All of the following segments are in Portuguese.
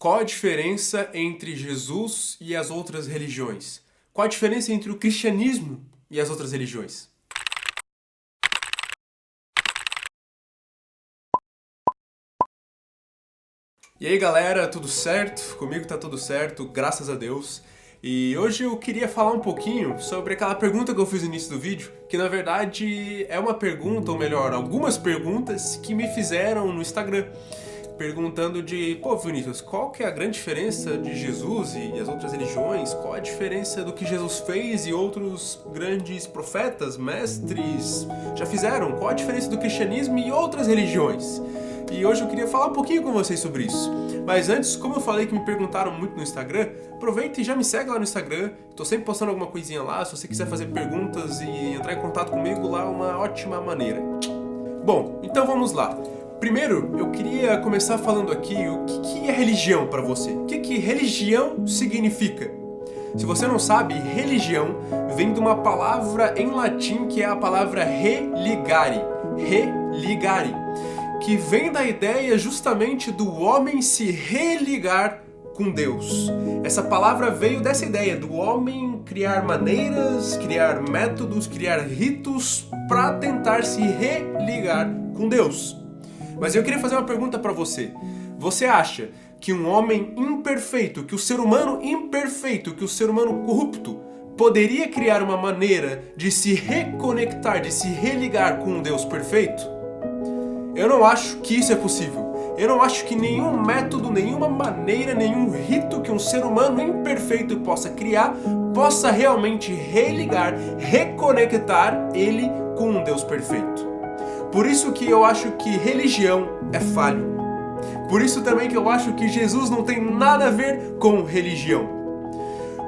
Qual a diferença entre Jesus e as outras religiões? Qual a diferença entre o cristianismo e as outras religiões? E aí galera, tudo certo? Comigo tá tudo certo, graças a Deus. E hoje eu queria falar um pouquinho sobre aquela pergunta que eu fiz no início do vídeo, que na verdade é uma pergunta, ou melhor, algumas perguntas que me fizeram no Instagram. Perguntando pô Vinícius, qual que é a grande diferença de Jesus e as outras religiões? Qual a diferença do que Jesus fez e outros grandes profetas, mestres já fizeram? Qual a diferença do cristianismo e outras religiões? E hoje eu queria falar um pouquinho com vocês sobre isso. Mas antes, como eu falei que me perguntaram muito no Instagram, aproveita e já me segue lá no Instagram. Tô sempre postando alguma coisinha lá, se você quiser fazer perguntas e entrar em contato comigo lá, é uma ótima maneira. Bom, então vamos lá. Primeiro, eu queria começar falando aqui o que é religião para você. O que religião significa? Se você não sabe, religião vem de uma palavra em latim que é a palavra religare. Religare. Que vem da ideia justamente do homem se religar com Deus. Essa palavra veio dessa ideia do homem criar maneiras, criar métodos, criar ritos para tentar se religar com Deus. Mas eu queria fazer uma pergunta para você. Você acha que um homem imperfeito, que o ser humano imperfeito, que o ser humano corrupto, poderia criar uma maneira de se reconectar, de se religar com um Deus perfeito? Eu não acho que isso é possível. Eu não acho que nenhum método, nenhuma maneira, nenhum rito que um ser humano imperfeito possa criar possa realmente religar, reconectar ele com um Deus perfeito. Por isso que eu acho que religião é falho. Por isso também que eu acho que Jesus não tem nada a ver com religião.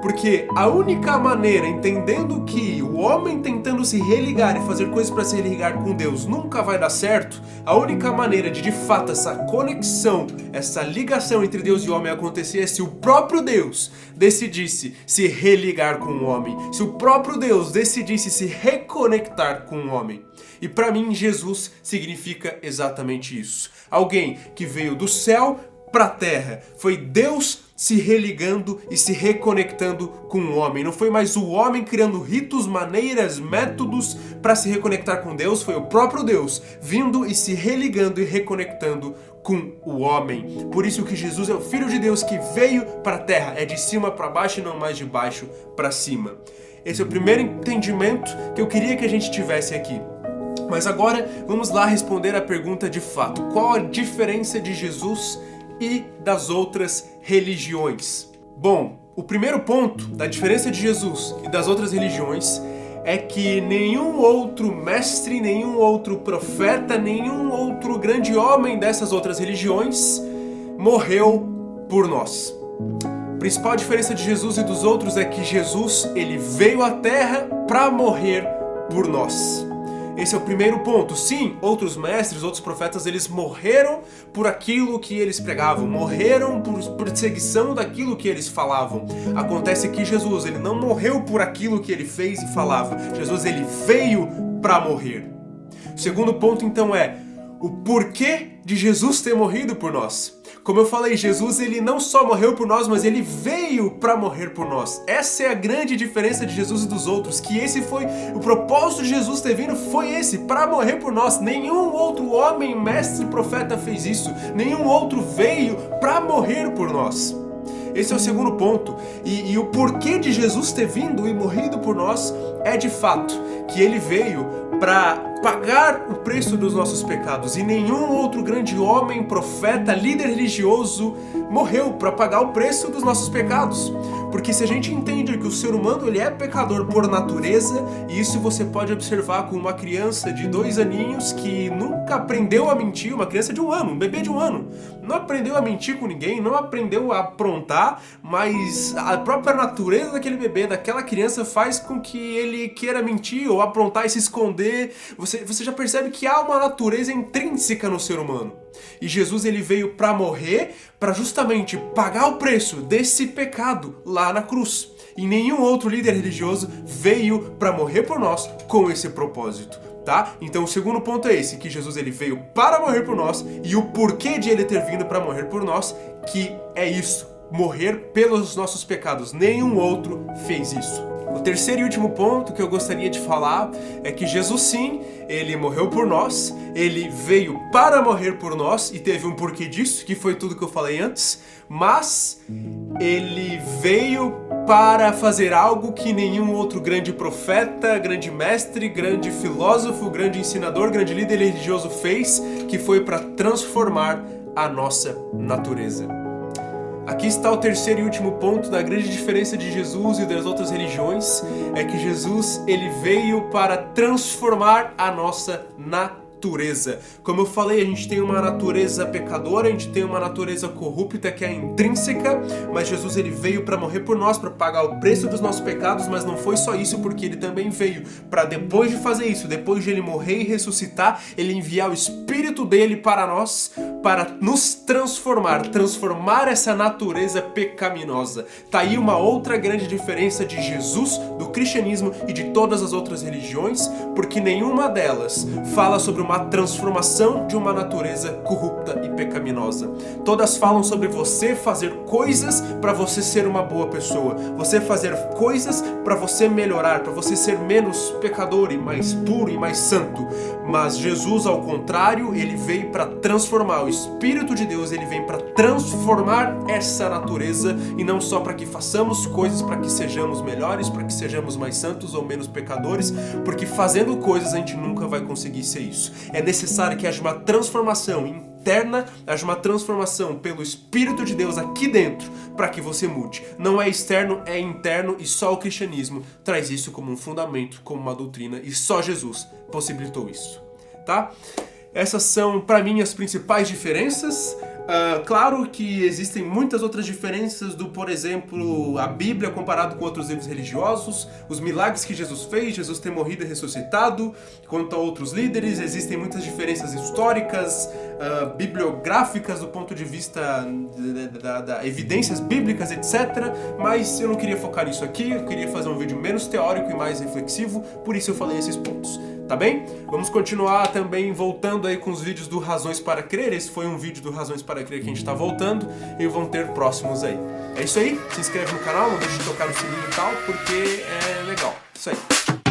Porque a única maneira, entendendo que o homem tentando se religar e fazer coisas para se religar com Deus nunca vai dar certo, a única maneira de fato essa conexão, essa ligação entre Deus e o homem acontecer é se o próprio Deus decidisse se religar com o homem, se o próprio Deus decidisse se reconectar com o homem. E para mim Jesus significa exatamente isso. Alguém que veio do céu para a terra. Foi Deus se religando e se reconectando com o homem. Não foi mais o homem criando ritos, maneiras, métodos para se reconectar com Deus. Foi o próprio Deus vindo e se religando e reconectando com o homem. Por isso que Jesus é o Filho de Deus que veio para a terra. É de cima para baixo e não mais de baixo para cima. Esse é o primeiro entendimento que eu queria que a gente tivesse aqui. Mas agora vamos lá responder a pergunta de fato. Qual a diferença de Jesus e das outras religiões? Bom, o primeiro ponto da diferença de Jesus e das outras religiões é que nenhum outro mestre, nenhum outro profeta, nenhum outro grande homem dessas outras religiões morreu por nós. A principal diferença de Jesus e dos outros é que Jesus, ele veio à Terra para morrer por nós. Esse é o primeiro ponto. Sim, outros mestres, outros profetas, eles morreram por aquilo que eles pregavam, morreram por perseguição daquilo que eles falavam. Acontece que Jesus, ele não morreu por aquilo que ele fez e falava. Jesus, ele veio para morrer. O segundo ponto, então, é o porquê de Jesus ter morrido por nós. Como eu falei, Jesus ele não só morreu por nós, mas ele veio para morrer por nós. Essa é a grande diferença de Jesus e dos outros, que esse foi o propósito de Jesus ter vindo, foi esse, para morrer por nós. Nenhum outro homem, mestre, profeta fez isso. Nenhum outro veio para morrer por nós. Esse é o segundo ponto. E o porquê de Jesus ter vindo e morrido por nós é de fato que ele veio para pagar o preço dos nossos pecados. E nenhum outro grande homem, profeta, líder religioso morreu para pagar o preço dos nossos pecados. Porque se a gente entende que o ser humano ele é pecador por natureza, e isso você pode observar com uma criança de 2 aninhos que nunca aprendeu a mentir, uma criança de 1 ano, um bebê de 1 ano, não aprendeu a mentir com ninguém, não aprendeu a aprontar, mas a própria natureza daquele bebê, daquela criança faz com que ele queira mentir ou aprontar e se esconder. Você já percebe que há uma natureza intrínseca no ser humano. E Jesus ele veio para morrer, para justamente pagar o preço desse pecado lá na cruz. E nenhum outro líder religioso veio para morrer por nós com esse propósito. tá? Então o segundo ponto é esse, que Jesus ele veio para morrer por nós, e o porquê de ele ter vindo para morrer por nós, que é isso, morrer pelos nossos pecados. Nenhum outro fez isso. O terceiro e último ponto que eu gostaria de falar é que Jesus sim, ele morreu por nós, ele veio para morrer por nós e teve um porquê disso, que foi tudo que eu falei antes, mas ele veio para fazer algo que nenhum outro grande profeta, grande mestre, grande filósofo, grande ensinador, grande líder religioso fez, que foi para transformar a nossa natureza. Aqui está o terceiro e último ponto da grande diferença de Jesus e das outras religiões, é que Jesus ele veio para transformar a nossa natureza. Como eu falei, a gente tem uma natureza pecadora, a gente tem uma natureza corrupta que é intrínseca, mas Jesus ele veio para morrer por nós, para pagar o preço dos nossos pecados, mas não foi só isso, porque ele também veio para depois de fazer isso, depois de ele morrer e ressuscitar, ele enviar o Espírito dele para nós, para nos transformar essa natureza pecaminosa. Tá aí uma outra grande diferença de Jesus, do cristianismo e de todas as outras religiões, porque nenhuma delas fala sobre uma transformação de uma natureza corrupta e pecaminosa. Todas falam sobre você fazer coisas para você ser uma boa pessoa, você fazer coisas para você melhorar, para você ser menos pecador e mais puro e mais santo. Mas Jesus, ao contrário, ele veio para transformar. O Espírito de Deus, ele vem para transformar essa natureza, e não só para que façamos coisas para que sejamos melhores, para que sejamos mais santos ou menos pecadores, porque fazendo coisas a gente nunca vai conseguir ser isso. É necessário que haja uma transformação interna, haja uma transformação pelo Espírito de Deus aqui dentro, para que você mude. Não é externo, é interno, e só o cristianismo traz isso como um fundamento, como uma doutrina, e só Jesus possibilitou isso, tá? Essas são, para mim, as principais diferenças. Claro que existem muitas outras diferenças do, por exemplo, a Bíblia comparado com outros livros religiosos, os milagres que Jesus fez, Jesus ter morrido e ressuscitado, quanto a outros líderes, existem muitas diferenças históricas, bibliográficas do ponto de vista da evidências bíblicas, etc. Mas eu não queria focar nisso aqui, eu queria fazer um vídeo menos teórico e mais reflexivo, por isso eu falei esses pontos. Tá bem? Vamos continuar também voltando aí com os vídeos do Razões para Crer. Esse foi um vídeo do Razões para Crer que a gente tá voltando, e vão ter próximos aí. É isso aí, se inscreve no canal, não deixe de tocar no sininho e tal, porque é legal. Isso aí.